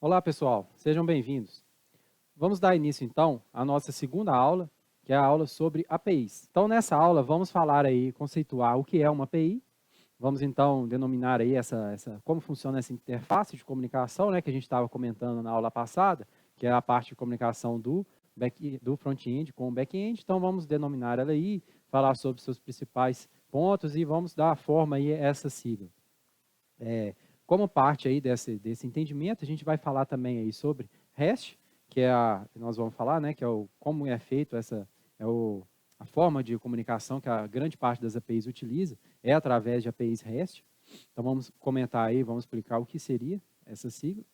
Olá, pessoal, sejam bem-vindos. Vamos dar início, então, à nossa segunda aula, que é a aula sobre APIs. Então, nessa aula, vamos falar aí, conceituar o que é uma API, vamos, então, denominar aí como funciona essa interface de comunicação, né, que a gente estava comentando na aula passada, que é a parte de comunicação do front-end com o back-end. Então, vamos denominar ela aí, falar sobre seus principais pontos e vamos dar forma aí a essa sigla. Como parte aí desse entendimento, a gente vai falar também aí sobre REST, que é nós vamos falar, né, que é como é feito a forma de comunicação que a grande parte das APIs utiliza, é através de APIs REST. Então vamos comentar aí, vamos explicar o que seria essa sigla.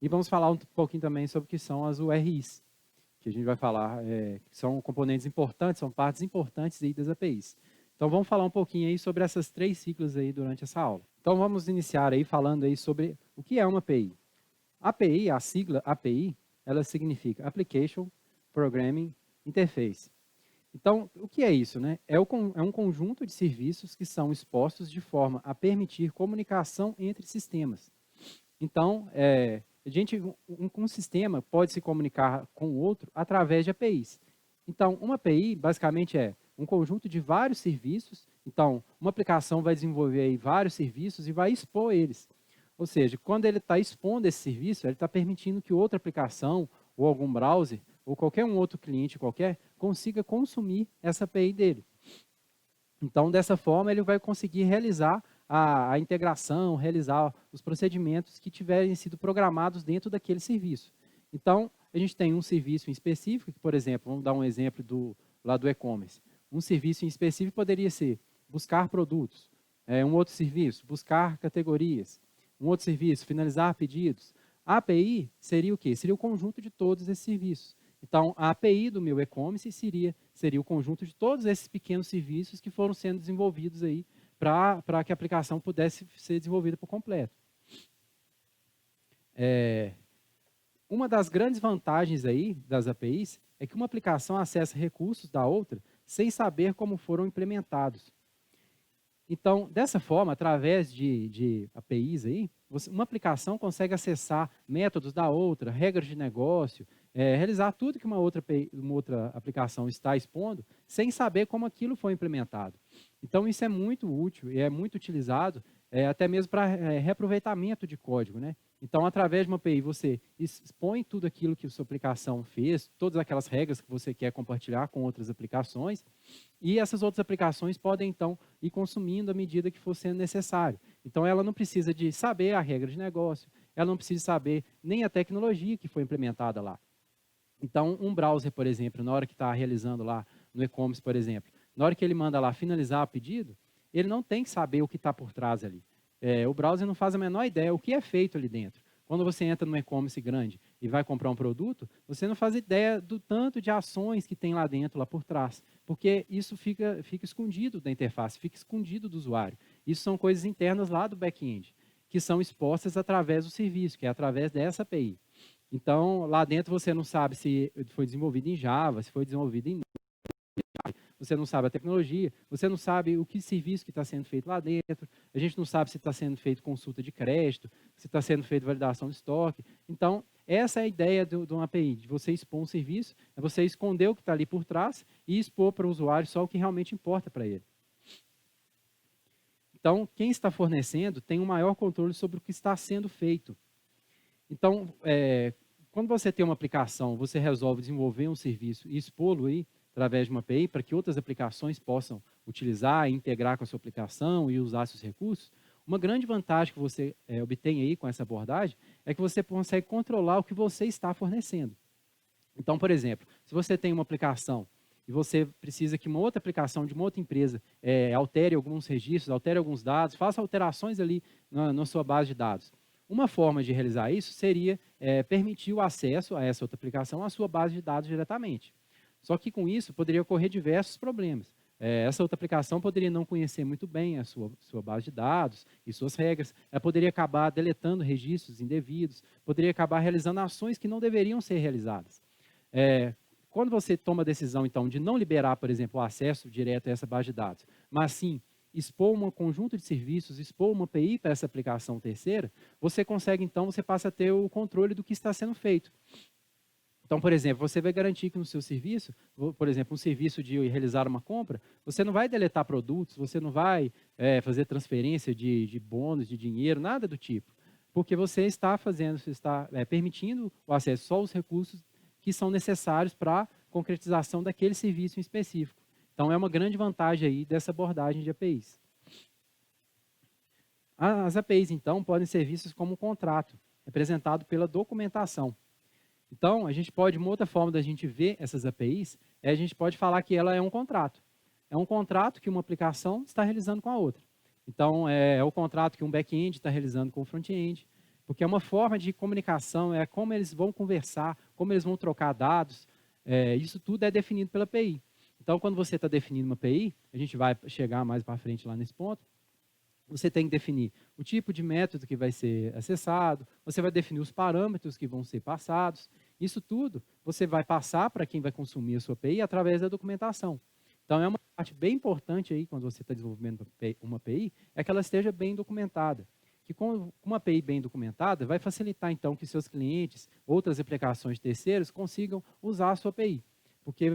E vamos falar um pouquinho também sobre o que são as URIs, que a gente vai falar, que são componentes importantes, são partes importantes aí das APIs. Então vamos falar um pouquinho aí sobre essas três siglas aí durante essa aula. Então vamos iniciar aí falando aí sobre o que é uma API. API, a sigla API, ela significa Application Programming Interface. Então, o que é isso, né? É um conjunto de serviços que são expostos de forma a permitir comunicação entre sistemas. Então, um sistema pode se comunicar com o outro através de APIs. Então, uma API, basicamente, é um conjunto de vários serviços. Então, uma aplicação vai desenvolver aí vários serviços e vai expor eles. Ou seja, quando ele está expondo esse serviço, ele está permitindo que outra aplicação, ou algum browser, ou qualquer um outro cliente qualquer, consiga consumir essa API dele. Então, dessa forma, ele vai conseguir realizar a integração, realizar os procedimentos que tiverem sido programados dentro daquele serviço. Então, a gente tem um serviço em específico, que, por exemplo, vamos dar um exemplo lá do e-commerce. Um serviço em específico poderia ser buscar produtos. Um outro serviço, buscar categorias. Um outro serviço, finalizar pedidos. A API seria o quê? Seria o conjunto de todos esses serviços. Então, a API do meu e-commerce seria o conjunto de todos esses pequenos serviços que foram sendo desenvolvidos aí para que a aplicação pudesse ser desenvolvida por completo. Uma das grandes vantagens aí das APIs é que uma aplicação acessa recursos da outra sem saber como foram implementados. Então, dessa forma, através de APIs aí, uma aplicação consegue acessar métodos da outra, regras de negócio, realizar tudo que uma outra aplicação está expondo, sem saber como aquilo foi implementado. Então, isso é muito útil e é muito utilizado, até mesmo para reaproveitamento de código, né? Então, através de uma API, você expõe tudo aquilo que a sua aplicação fez, todas aquelas regras que você quer compartilhar com outras aplicações, e essas outras aplicações podem, então, ir consumindo à medida que for sendo necessário. Então, ela não precisa de saber a regra de negócio, ela não precisa saber nem a tecnologia que foi implementada lá. Então, um browser, por exemplo, na hora que está realizando lá no e-commerce, por exemplo, na hora que ele manda lá finalizar o pedido, ele não tem que saber o que está por trás ali. O browser não faz a menor ideia o que é feito ali dentro. Quando você entra no e-commerce grande e vai comprar um produto, você não faz ideia do tanto de ações que tem lá dentro, lá por trás, porque isso fica escondido da interface, fica escondido do usuário. Isso são coisas internas lá do back-end, que são expostas através do serviço, que é através dessa API. Então, lá dentro você não sabe se foi desenvolvido em Java, se foi desenvolvido em você não sabe a tecnologia, você não sabe o que serviço que está sendo feito lá dentro, a gente não sabe se está sendo feito consulta de crédito, se está sendo feito validação de estoque. Então, essa é a ideia de uma API, de você expor um serviço, é você esconder o que está ali por trás e expor para o usuário só o que realmente importa para ele. Então, quem está fornecendo tem um maior controle sobre o que está sendo feito. Então, quando você tem uma aplicação, você resolve desenvolver um serviço e expô-lo aí através de uma API para que outras aplicações possam utilizar, integrar com a sua aplicação e usar seus recursos, uma grande vantagem que você obtém aí com essa abordagem é que você consegue controlar o que você está fornecendo. Então, por exemplo, se você tem uma aplicação e você precisa que uma outra aplicação de uma outra empresa altere alguns registros, altere alguns dados, faça alterações ali na sua base de dados. Uma forma de realizar isso seria permitir o acesso a essa outra aplicação à sua base de dados diretamente. Só que com isso poderia ocorrer diversos problemas. Essa outra aplicação poderia não conhecer muito bem a sua base de dados e suas regras, ela poderia acabar deletando registros indevidos, poderia acabar realizando ações que não deveriam ser realizadas. Quando você toma a decisão, então, de não liberar, por exemplo, o acesso direto a essa base de dados, mas sim expor um conjunto de serviços, expor uma API para essa aplicação terceira, você consegue, então, você passa a ter o controle do que está sendo feito. Então, por exemplo, você vai garantir que no seu serviço, por exemplo, um serviço de realizar uma compra, você não vai deletar produtos, você não vai fazer transferência de bônus, de dinheiro, nada do tipo. Porque você está permitindo o acesso só aos recursos que são necessários para a concretização daquele serviço em específico. Então, é uma grande vantagem aí dessa abordagem de APIs. As APIs, então, podem ser vistas como um contrato, representado pela documentação. Então, a gente pode, uma outra forma da gente ver essas APIs, a gente pode falar que ela é um contrato. É um contrato que uma aplicação está realizando com a outra. Então, é o contrato que um back-end está realizando com o front-end, porque é uma forma de comunicação, é como eles vão conversar, como eles vão trocar dados, isso tudo é definido pela API. Então, quando você está definindo uma API, a gente vai chegar mais para frente lá nesse ponto, você tem que definir o tipo de método que vai ser acessado, você vai definir os parâmetros que vão ser passados. Isso tudo você vai passar para quem vai consumir a sua API através da documentação. Então, é uma parte bem importante aí, quando você está desenvolvendo uma API, é que ela esteja bem documentada. Que com uma API bem documentada, vai facilitar, então, que seus clientes, outras aplicações de terceiros, consigam usar a sua API. Porque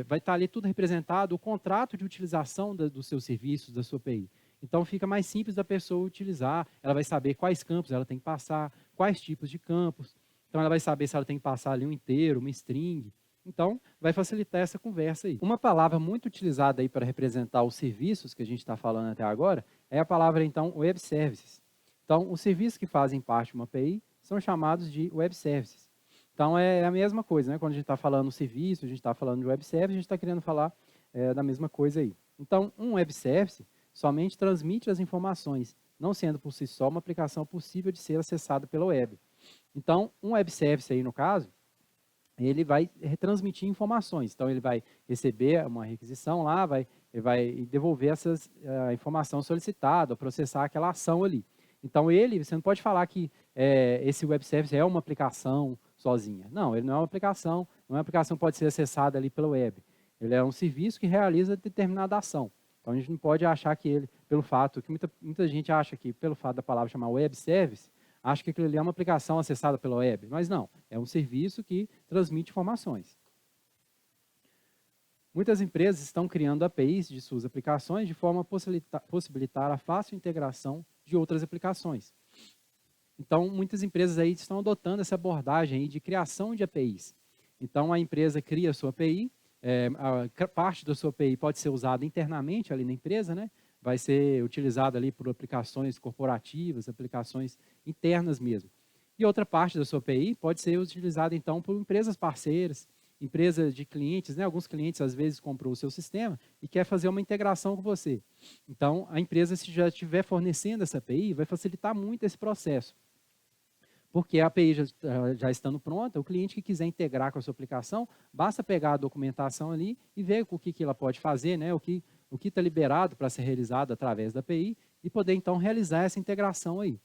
vai estar ali tudo representado, o contrato de utilização dos seus serviços, da sua API. Então, fica mais simples da pessoa utilizar, ela vai saber quais campos ela tem que passar, quais tipos de campos. Então, ela vai saber se ela tem que passar ali um inteiro, uma string. Então, vai facilitar essa conversa aí. Uma palavra muito utilizada aí para representar os serviços que a gente está falando até agora é a palavra, então, Web Services. Então, os serviços que fazem parte de uma API são chamados de Web Services. Então, é a mesma coisa, né? Quando a gente está falando serviço, a gente está falando de Web Service, a gente está querendo falar da mesma coisa aí. Então, um Web Service somente transmite as informações, não sendo por si só uma aplicação possível de ser acessada pela web. Então, um web service aí, no caso, ele vai retransmitir informações. Então, ele vai receber uma requisição lá, ele vai devolver a informação solicitada, processar aquela ação ali. Então, você não pode falar que esse web service é uma aplicação sozinha. Não, ele não é uma aplicação, não é uma aplicação que pode ser acessada ali pela web. Ele é um serviço que realiza determinada ação. Então, a gente não pode achar que ele, pelo fato, que muita gente acha que, pelo fato da palavra chamar web service, acha que aquilo ali é uma aplicação acessada pela web. Mas não, é um serviço que transmite informações. Muitas empresas estão criando APIs de suas aplicações de forma a possibilitar a fácil integração de outras aplicações. Então, muitas empresas aí estão adotando essa abordagem aí de criação de APIs. Então, a empresa cria a sua API, a parte da sua API pode ser usada internamente ali na empresa, né? Vai ser utilizada ali por aplicações corporativas, aplicações internas mesmo. E outra parte da sua API pode ser utilizada, então, por empresas parceiras, empresas de clientes, né? Alguns clientes, às vezes, comprou o seu sistema e quer fazer uma integração com você. Então, a empresa, se já estiver fornecendo essa API, vai facilitar muito esse processo. Porque a API já estando pronta, o cliente que quiser integrar com a sua aplicação, basta pegar a documentação ali e ver o que ela pode fazer, né? O que está liberado para ser realizado através da API e poder, então, realizar essa integração aí.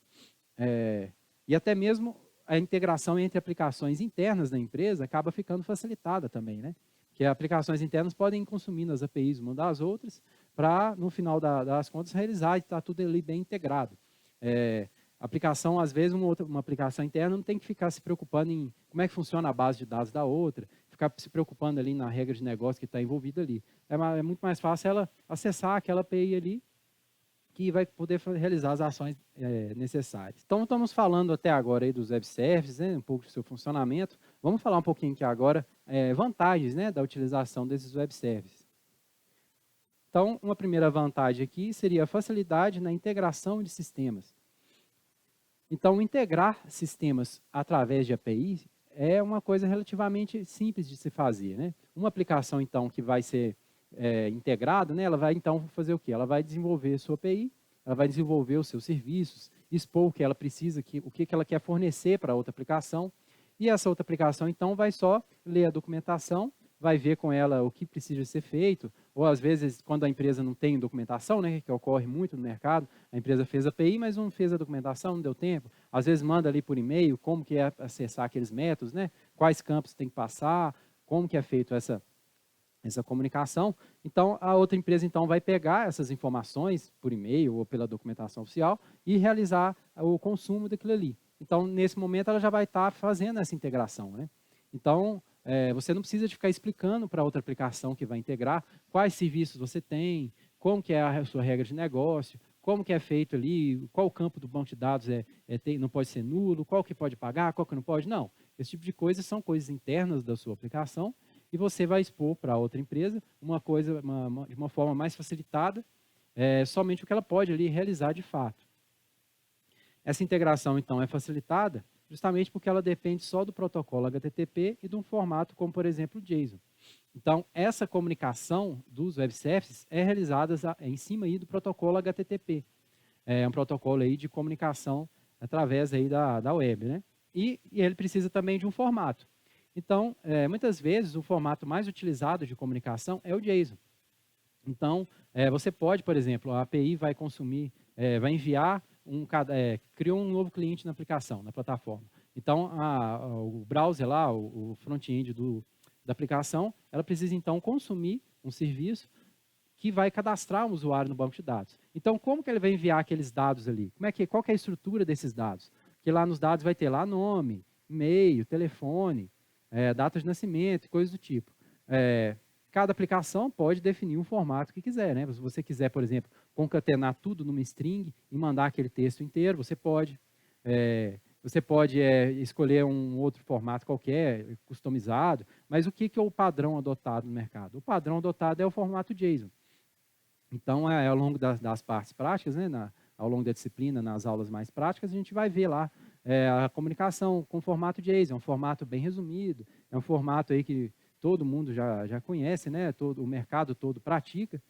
E até mesmo a integração entre aplicações internas da empresa acaba ficando facilitada também, né? Porque aplicações internas podem ir consumindo as APIs uma das outras para, no final das contas, realizar e estar tudo ali bem integrado. Aplicação, às vezes, uma aplicação interna não tem que ficar se preocupando em como é que funciona a base de dados da outra, ficar se preocupando ali na regra de negócio que está envolvida ali. É muito mais fácil ela acessar aquela API ali que vai poder realizar as ações necessárias. Então, estamos falando até agora aí dos web services, né, um pouco do seu funcionamento. Vamos falar um pouquinho aqui agora vantagens, né, da utilização desses web services. Então, uma primeira vantagem aqui seria a facilidade na integração de sistemas. Então, integrar sistemas através de API é uma coisa relativamente simples de se fazer, né? Uma aplicação, então, que vai ser integrada, né, ela vai, então, fazer o quê? Ela vai desenvolver a sua API, ela vai desenvolver os seus serviços, expor o que ela precisa, o que ela quer fornecer para outra aplicação, e essa outra aplicação, então, vai só ler a documentação, vai ver com ela o que precisa ser feito, ou às vezes, quando a empresa não tem documentação, né, que ocorre muito no mercado, a empresa fez a API, mas não fez a documentação, não deu tempo. Às vezes manda ali por e-mail como que é acessar aqueles métodos, né, quais campos tem que passar, como que é feito essa comunicação. Então, a outra empresa então vai pegar essas informações por e-mail ou pela documentação oficial e realizar o consumo daquilo ali. Então, nesse momento, ela já vai estar fazendo essa integração, né? Então, você não precisa de ficar explicando para outra aplicação que vai integrar quais serviços você tem, como que é a sua regra de negócio, como que é feito ali, qual o campo do banco de dados não pode ser nulo, qual que pode pagar, qual que não pode. Não, esse tipo de coisas são coisas internas da sua aplicação e você vai expor para outra empresa uma coisa de uma forma mais facilitada, somente o que ela pode ali realizar de fato. Essa integração, então, é facilitada justamente porque ela depende só do protocolo HTTP e de um formato como, por exemplo, o JSON. Então, essa comunicação dos web services é realizada em cima aí do protocolo HTTP. É um protocolo aí de comunicação através aí da web, né? E ele precisa também de um formato. Então, muitas vezes, o formato mais utilizado de comunicação é o JSON. Então, você pode, por exemplo, a API vai consumir, vai enviar, criou um novo cliente na aplicação, na plataforma. Então, o browser lá, o front-end da aplicação, ela precisa, então, consumir um serviço que vai cadastrar um usuário no banco de dados. Então, como que ele vai enviar aqueles dados ali? Qual que é a estrutura desses dados? Porque lá nos dados vai ter lá nome, e-mail, telefone, data de nascimento, coisas do tipo. Cada aplicação pode definir um formato que quiser, né? Se você quiser, por exemplo, concatenar tudo numa string e mandar aquele texto inteiro, você pode. Você pode escolher um outro formato qualquer, customizado, mas o que é o padrão adotado no mercado? O padrão adotado é o formato JSON. Então, ao longo das partes práticas, né, ao longo da disciplina, nas aulas mais práticas, a gente vai ver lá a comunicação com formato JSON, é um formato bem resumido, é um formato aí que todo mundo já conhece, né, o mercado todo pratica.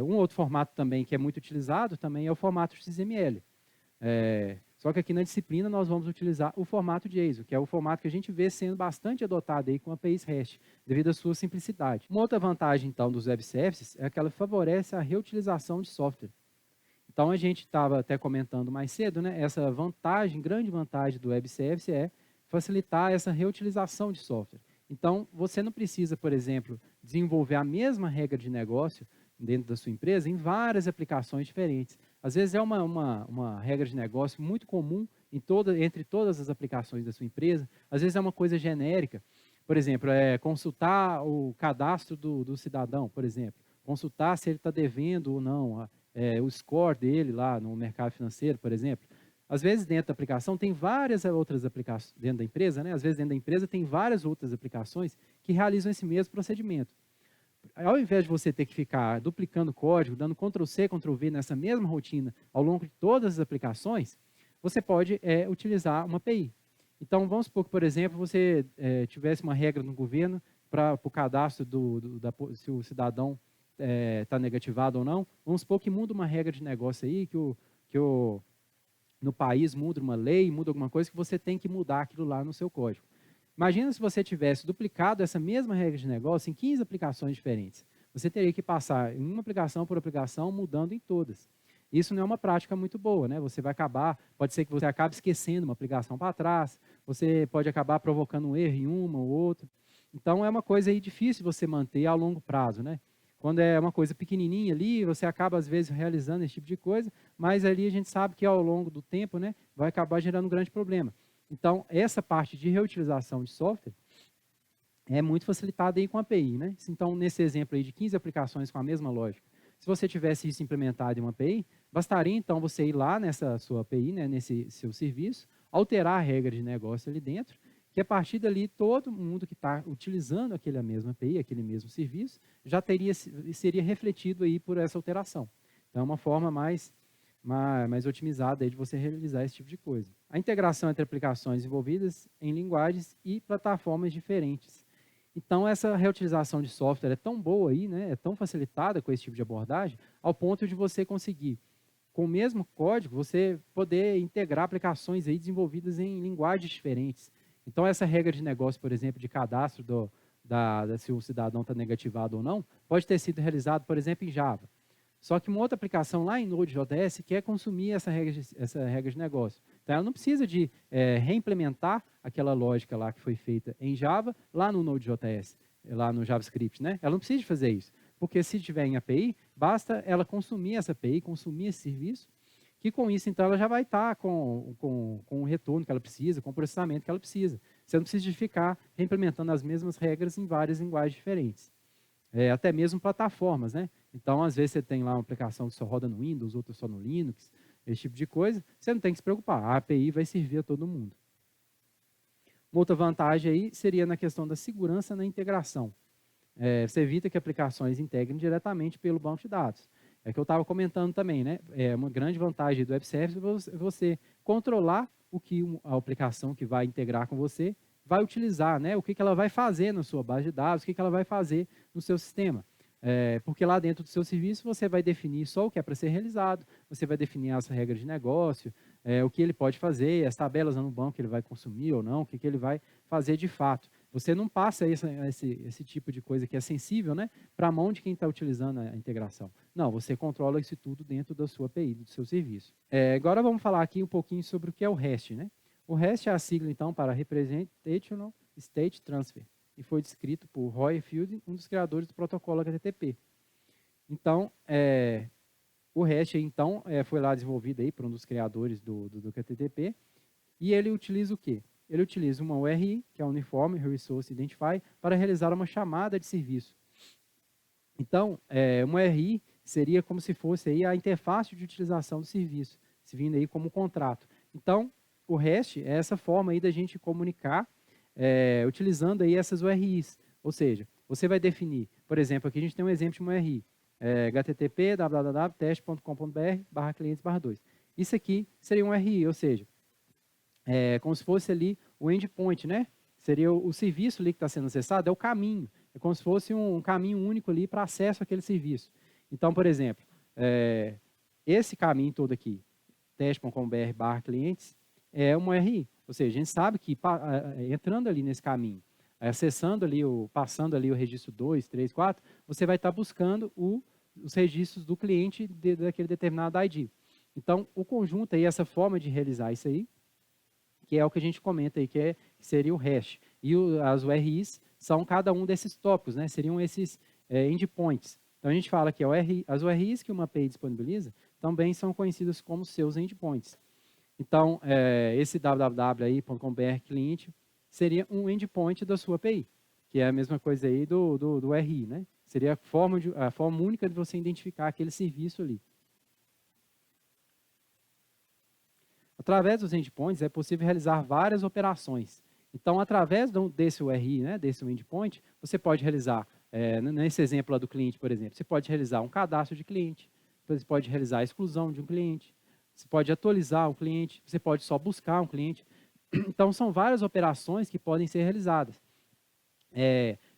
Um outro formato também que é muito utilizado também é o formato XML. Só que aqui na disciplina nós vamos utilizar o formato JSON, que é o formato que a gente vê sendo bastante adotado aí com APIs REST, devido à sua simplicidade. Uma outra vantagem, então, dos web services é que ela favorece a reutilização de software. Então, a gente estava até comentando mais cedo, né? Essa vantagem, grande vantagem do web service é facilitar essa reutilização de software. Então, você não precisa, por exemplo, desenvolver a mesma regra de negócio dentro da sua empresa em várias aplicações diferentes. Às vezes é uma regra de negócio muito comum entre todas as aplicações da sua empresa. Às vezes é uma coisa genérica. Por exemplo, consultar o cadastro do cidadão, por exemplo. Consultar se ele está devendo ou não, o score dele lá no mercado financeiro, por exemplo. Às vezes dentro da aplicação tem várias outras aplicações, dentro da empresa, né? Às vezes dentro da empresa tem várias outras aplicações que realizam esse mesmo procedimento. Ao invés de você ter que ficar duplicando código, dando Ctrl+C, Ctrl+V nessa mesma rotina ao longo de todas as aplicações, você pode utilizar uma API. Então, vamos supor que, por exemplo, você tivesse uma regra no governo para o cadastro se o cidadão está negativado ou não. Vamos supor que muda uma regra de negócio aí, no país muda uma lei, muda alguma coisa, que você tem que mudar aquilo lá no seu código. Imagina se você tivesse duplicado essa mesma regra de negócio em 15 aplicações diferentes. Você teria que passar em uma aplicação por aplicação, mudando em todas. Isso não é uma prática muito boa, né? Você vai pode ser que você acabe esquecendo uma aplicação para trás, você pode acabar provocando um erro em uma ou outra. Então, é uma coisa aí difícil você manter a longo prazo, né? Quando é uma coisa pequenininha ali, você acaba, às vezes, realizando esse tipo de coisa, mas ali a gente sabe que, ao longo do tempo, né, vai acabar gerando um grande problema. Então, essa parte de reutilização de software é muito facilitada aí com a API, né? Então, nesse exemplo aí de 15 aplicações com a mesma lógica, se você tivesse isso implementado em uma API, bastaria, então, você ir lá nessa sua API, né, nesse seu serviço, alterar a regra de negócio ali dentro, que a partir dali todo mundo que está utilizando aquela mesma API, aquele mesmo serviço, já seria refletido aí por essa alteração. Então, é uma forma mais otimizada aí de você realizar esse tipo de coisa. A integração entre aplicações envolvidas em linguagens e plataformas diferentes. Então, essa reutilização de software é tão boa aí, né, é tão facilitada com esse tipo de abordagem, ao ponto de você conseguir, com o mesmo código, você poder integrar aplicações aí desenvolvidas em linguagens diferentes. Então, essa regra de negócio, por exemplo, de cadastro se o cidadão está negativado ou não, pode ter sido realizado, por exemplo, em Java. Só que uma outra aplicação lá em Node.js quer consumir essa regra de negócio. Então, ela não precisa de reimplementar aquela lógica lá que foi feita em Java, lá no Node.js. lá no JavaScript, né? Ela não precisa de fazer isso, porque se tiver em API, basta ela consumir essa API, consumir esse serviço, que com isso, então, ela já vai estar com o retorno que ela precisa, com o processamento que ela precisa. Você não precisa de ficar reimplementando as mesmas regras em várias linguagens diferentes. Até mesmo plataformas, né? Então, às vezes, você tem lá uma aplicação que só roda no Windows, outra só no Linux, esse tipo de coisa, você não tem que se preocupar, a API vai servir a todo mundo. Uma outra vantagem aí seria na questão da segurança na integração. Você evita que aplicações integrem diretamente pelo banco de dados. É que eu estava comentando também, né? Uma grande vantagem do Web Service é você controlar o que a aplicação que vai integrar com você vai utilizar, né? O que ela vai fazer na sua base de dados, o que ela vai fazer no seu sistema. Porque lá dentro do seu serviço você vai definir só o que é para ser realizado, você vai definir as regras de negócio, o que ele pode fazer, as tabelas no banco que ele vai consumir ou não, o que ele vai fazer de fato. Você não passa esse tipo de coisa que é sensível, né, para a mão de quem está utilizando a integração. Não, você controla isso tudo dentro da sua API, do seu serviço. Agora vamos falar aqui um pouquinho sobre o que é o REST. Né? O REST é a sigla, então, para Representational State Transfer, e foi descrito por Roy Field, um dos criadores do protocolo HTTP. Então, o REST, então, foi lá desenvolvido aí por um dos criadores do HTTP, e ele utiliza o quê? Ele utiliza uma URI, que é o Uniform Resource Identifier, para realizar uma chamada de serviço. Então, uma URI seria como se fosse aí a interface de utilização do serviço, se vindo aí como contrato. Então, o REST é essa forma aí da gente comunicar utilizando aí essas URIs. Ou seja, você vai definir, por exemplo, aqui a gente tem um exemplo de uma URI, http www.teste.com.br/clientes/2. Isso aqui seria um URI, ou seja, como se fosse ali o endpoint, né? Seria o serviço ali que está sendo acessado, é o caminho. É como se fosse um caminho único ali para acesso àquele serviço. Então, por exemplo, esse caminho todo aqui, teste.com.br/clientes, é uma URI. Ou seja, a gente sabe que entrando ali nesse caminho, acessando ali, passando ali o registro 2, 3, 4, você vai estar buscando os registros do cliente daquele determinado ID. Então, o conjunto aí, essa forma de realizar isso aí, que é o que a gente comenta aí, que seria o hash. E as URIs são cada um desses tópicos, né? Seriam esses endpoints. Então, a gente fala que as URIs que uma API disponibiliza também são conhecidas como seus endpoints. Então, esse www.com.br cliente seria um endpoint da sua API, que é a mesma coisa aí do URI, né? Seria a forma única de você identificar aquele serviço ali. Através dos endpoints é possível realizar várias operações. Então, através desse URI, né, desse endpoint, você pode realizar, nesse exemplo lá do cliente, por exemplo, você pode realizar um cadastro de cliente, você pode realizar a exclusão de um cliente, você pode atualizar um cliente, você pode só buscar um cliente. Então, são várias operações que podem ser realizadas.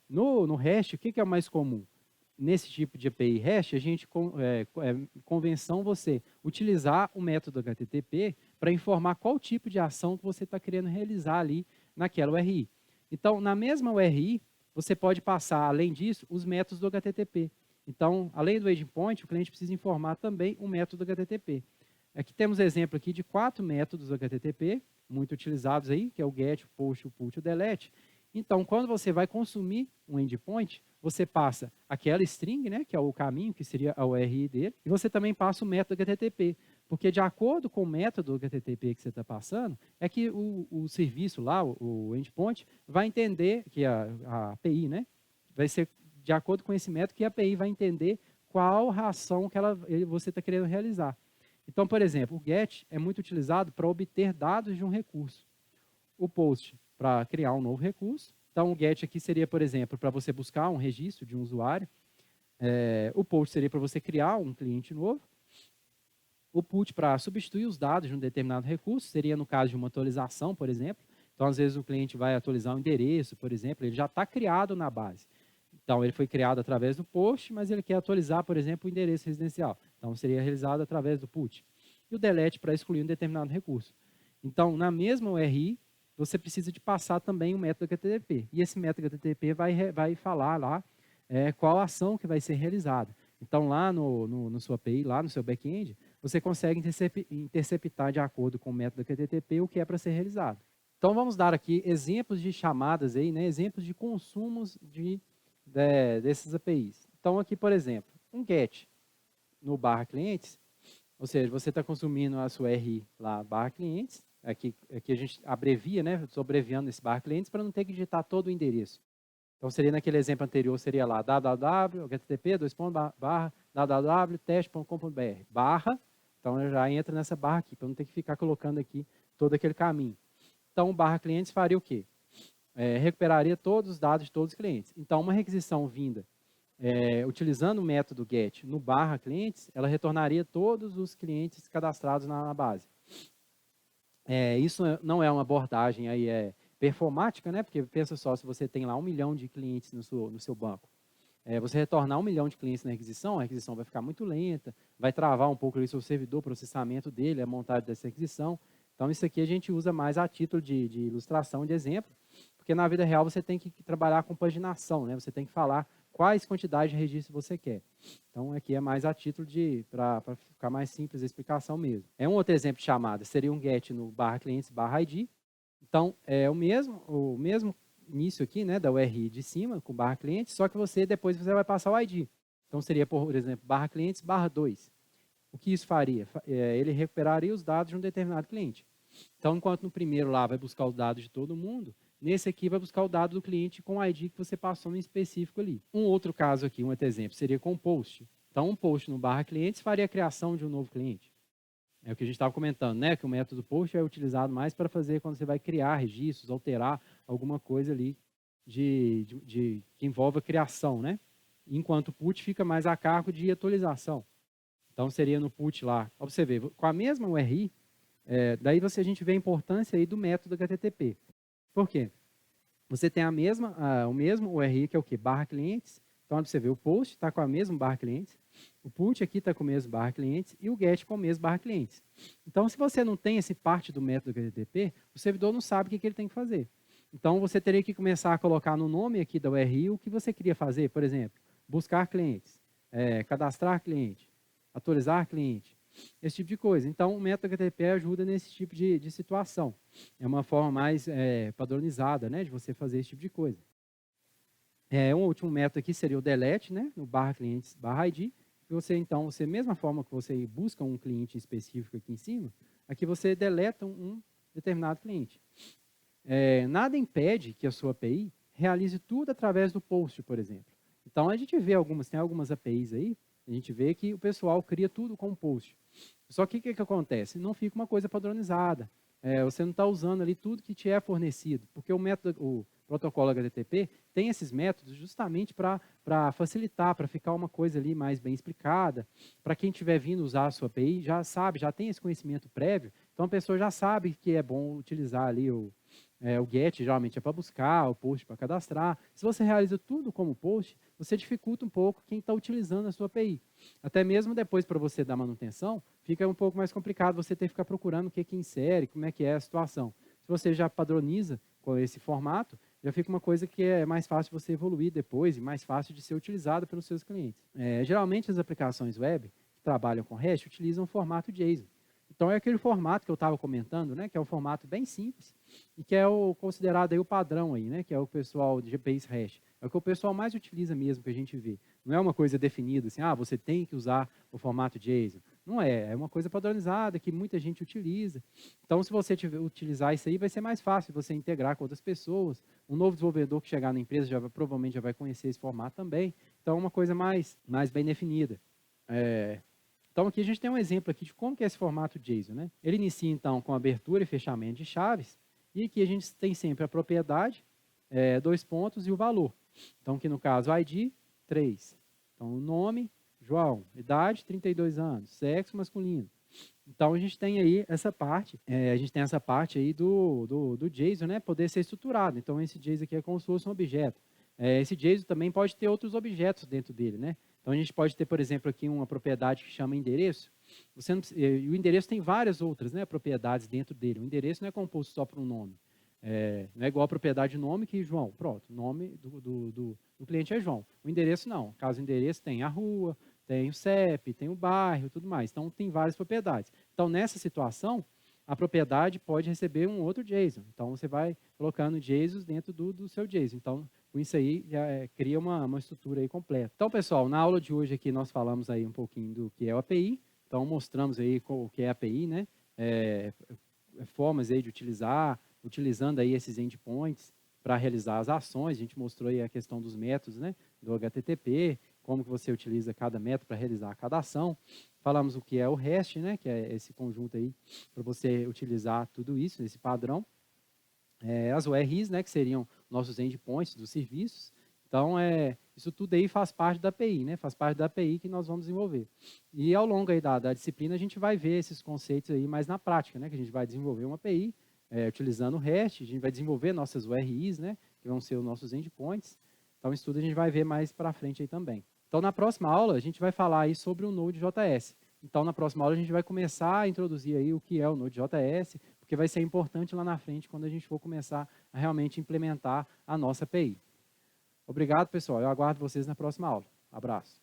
No REST, o que é o mais comum? Nesse tipo de API REST, a gente convenção você utilizar o método HTTP para informar qual tipo de ação que você está querendo realizar ali naquela URI. Então, na mesma URI, você pode passar, além disso, os métodos do HTTP. Então, além do endpoint, o cliente precisa informar também o método HTTP. Aqui temos exemplo aqui de 4 métodos HTTP, muito utilizados aí, que é o GET, o POST, o PUT e o DELETE. Então, quando você vai consumir um endpoint, você passa aquela string, né, que é o caminho, que seria a URI dele, e você também passa o método HTTP. Porque de acordo com o método HTTP que você está passando, é que o serviço lá, o endpoint, vai entender, que a API, né, vai ser de acordo com esse método que a API vai entender qual a ação que você está querendo realizar. Então, por exemplo, o GET é muito utilizado para obter dados de um recurso. O POST para criar um novo recurso. Então, o GET aqui seria, por exemplo, para você buscar um registro de um usuário. O POST seria para você criar um cliente novo. O PUT para substituir os dados de um determinado recurso, seria no caso de uma atualização, por exemplo. Então, às vezes, o cliente vai atualizar um endereço, por exemplo, ele já está criado na base. Então, ele foi criado através do POST, mas ele quer atualizar, por exemplo, o endereço residencial. Então, seria realizado através do PUT. E o DELETE para excluir um determinado recurso. Então, na mesma URI, você precisa de passar também um método HTTP. E esse método HTTP vai falar lá qual ação que vai ser realizada. Então, lá no sua API, lá no seu back-end, você consegue interceptar de acordo com o método HTTP o que é para ser realizado. Então, vamos dar aqui exemplos de chamadas, aí, né, exemplos de consumos de desses APIs. Então, aqui, por exemplo, um GET no barra clientes, ou seja, você está consumindo a sua RI lá, barra clientes, aqui a gente abrevia, né? Estou abreviando esse barra clientes para não ter que digitar todo o endereço. Então, seria naquele exemplo anterior, seria lá www, http, www.teste.com.br, barra, então já entra nessa barra aqui, para não ter que ficar colocando aqui todo aquele caminho. Então, o barra clientes faria o quê? Recuperaria todos os dados de todos os clientes. Então, uma requisição vinda utilizando o método GET no barra clientes, ela retornaria todos os clientes cadastrados na base. Isso não é uma abordagem aí, performática, né? Porque pensa só, se você tem lá 1 milhão de clientes no seu banco, você retornar 1 milhão de clientes na requisição, a requisição vai ficar muito lenta, vai travar um pouco ali o seu servidor, o processamento dele, a montagem dessa requisição. Então, isso aqui a gente usa mais a título de ilustração, de exemplo, porque na vida real você tem que trabalhar com paginação, né? Você tem que falar quais quantidades de registro você quer. Então, aqui é mais a título para ficar mais simples a explicação mesmo. Um outro exemplo de chamada seria um GET no barra clientes, barra ID. Então, é o mesmo início aqui, né, da URI de cima, com barra clientes, só que depois você vai passar o ID. Então, seria, por exemplo, barra clientes, barra 2. O que isso faria? Ele recuperaria os dados de um determinado cliente. Então, enquanto no primeiro lá vai buscar os dados de todo mundo, nesse aqui vai buscar o dado do cliente com o ID que você passou no específico ali. Um outro caso aqui, um outro exemplo, seria com o post. Então, um post no barra clientes faria a criação de um novo cliente. É o que a gente estava comentando, né? Que o método post é utilizado mais para fazer quando você vai criar registros, alterar alguma coisa ali que envolve a criação, né? Enquanto o put fica mais a cargo de atualização. Então, seria no put lá. Ó, você vê, com a mesma URI, daí a gente vê a importância aí do método HTTP. Por quê? Você tem o mesmo URI, que é o quê? Barra clientes. Então, você vê, o post está com a mesma barra clientes, o put aqui está com o mesmo barra clientes e o get com o mesmo barra clientes. Então, se você não tem esse parte do método HTTP, o servidor não sabe o que ele tem que fazer. Então, você teria que começar a colocar no nome aqui da URI o que você queria fazer. Por exemplo, buscar clientes, cadastrar cliente, atualizar cliente, esse tipo de coisa. Então, o método HTTP ajuda nesse tipo de situação. É uma forma mais padronizada, né, de você fazer esse tipo de coisa. Um último método aqui seria o delete, né, no barra clientes, barra ID. Então, mesma forma que você busca um cliente específico aqui em cima, aqui você deleta um determinado cliente. Nada impede que a sua API realize tudo através do post, por exemplo. Então, a gente vê tem algumas APIs aí, a gente vê que o pessoal cria tudo com post. Só que o que acontece? Não fica uma coisa padronizada. Você não está usando ali tudo que te é fornecido, porque o protocolo HTTP tem esses métodos justamente para facilitar, para ficar uma coisa ali mais bem explicada. Para quem estiver vindo usar a sua API, já sabe, já tem esse conhecimento prévio, então a pessoa já sabe que é bom utilizar ali o GET, geralmente é para buscar, o post para cadastrar. Se você realiza tudo como post, você dificulta um pouco quem está utilizando a sua API. Até mesmo depois, para você dar manutenção, fica um pouco mais complicado você ter que ficar procurando o que insere, como é que é a situação. Se você já padroniza com esse formato, já fica uma coisa que é mais fácil você evoluir depois e mais fácil de ser utilizada pelos seus clientes. Geralmente, as aplicações web que trabalham com REST utilizam o formato JSON. Então, é aquele formato que eu estava comentando, né, que é um formato bem simples e que é considerado aí o padrão, aí, né, que é o pessoal de APIs REST. É o que o pessoal mais utiliza mesmo, que a gente vê. Não é uma coisa definida, assim, você tem que usar o formato JSON. Não é uma coisa padronizada que muita gente utiliza. Então, se você utilizar isso aí, vai ser mais fácil você integrar com outras pessoas. Um novo desenvolvedor que chegar na empresa provavelmente já vai conhecer esse formato também. Então, é uma coisa mais bem definida. Então, aqui a gente tem um exemplo aqui de como que é esse formato JSON, né? Ele inicia, então, com abertura e fechamento de chaves. E aqui a gente tem sempre a propriedade, 2 pontos e o valor. Então, aqui no caso, ID, 3. Então, o nome, João. Idade, 32 anos. Sexo masculino. Então, a gente tem aí essa parte, aí do JSON, né? Poder ser estruturado. Então, esse JSON aqui é como se fosse um objeto. Esse JSON também pode ter outros objetos dentro dele, né? Então, a gente pode ter, por exemplo, aqui uma propriedade que chama endereço. E o endereço tem várias outras, né, propriedades dentro dele. O endereço não é composto só por um nome. Não é igual a propriedade nome que João. Pronto, o nome do cliente é João. O endereço não. Caso o endereço tem a rua, tem o CEP, tem o bairro, tudo mais. Então, tem várias propriedades. Então, nessa situação, a propriedade pode receber um outro JSON. Então, você vai colocando JSONs dentro do seu JSON. Então, com isso aí, já cria uma estrutura aí completa. Então, pessoal, na aula de hoje aqui nós falamos aí um pouquinho do que é o API. Então, mostramos aí o que é API, né? Formas aí de utilizar, utilizando aí esses endpoints para realizar as ações. A gente mostrou aí a questão dos métodos, né? Do HTTP, como que você utiliza cada método para realizar cada ação. Falamos o que é o REST, né? Que é esse conjunto aí para você utilizar tudo isso, esse padrão. As URIs, né? Que seriam nossos endpoints dos serviços. Então, isso tudo aí faz parte da API, né? Faz parte da API que nós vamos desenvolver. E ao longo aí da disciplina, a gente vai ver esses conceitos aí mais na prática, né? Que a gente vai desenvolver uma API, utilizando o REST, a gente vai desenvolver nossas URIs, né? Que vão ser os nossos endpoints. Então, isso tudo a gente vai ver mais para frente aí também. Então, na próxima aula, a gente vai falar aí sobre o Node.js. Então, na próxima aula, a gente vai começar a introduzir aí o que é o Node.js, porque vai ser importante lá na frente quando a gente for começar a realmente implementar a nossa API. Obrigado, pessoal. Eu aguardo vocês na próxima aula. Abraço.